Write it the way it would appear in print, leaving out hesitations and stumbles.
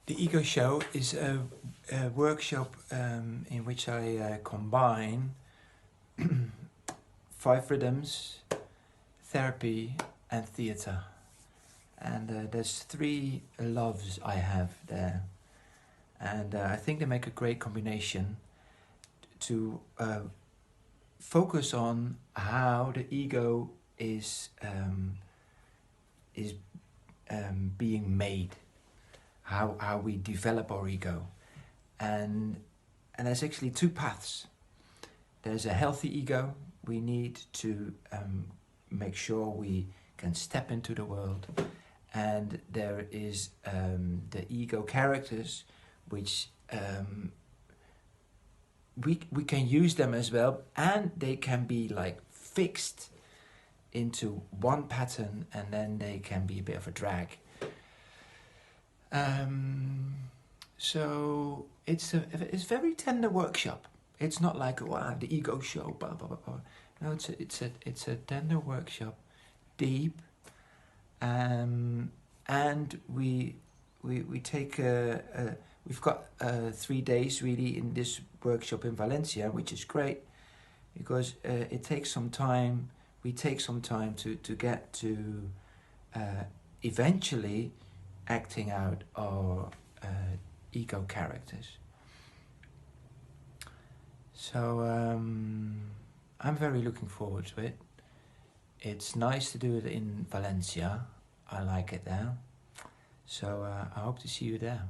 The Egoshow is a workshop in which I combine 5 rhythms, therapy and theatre. And there's 3 loves I have there. And I think they make a great combination to focus on how the ego is being made, how we develop our ego. And there's actually 2 paths. There's a healthy ego. We need to make sure we can step into the world. And there is the ego characters, which we can use them as well, and they can be like fixed into one pattern, and then they can be a bit of a drag. So it's a very tender workshop. It's not like, wow, the ego show, blah blah blah blah. No, it's a tender workshop, deep, and we take we've got 3 days really in this workshop in Valencia, which is great because it takes some time. We take some time to get to eventually acting out our ego characters. So I'm very looking forward to it. It's nice to do it in Valencia. I like it there. So I hope to see you there.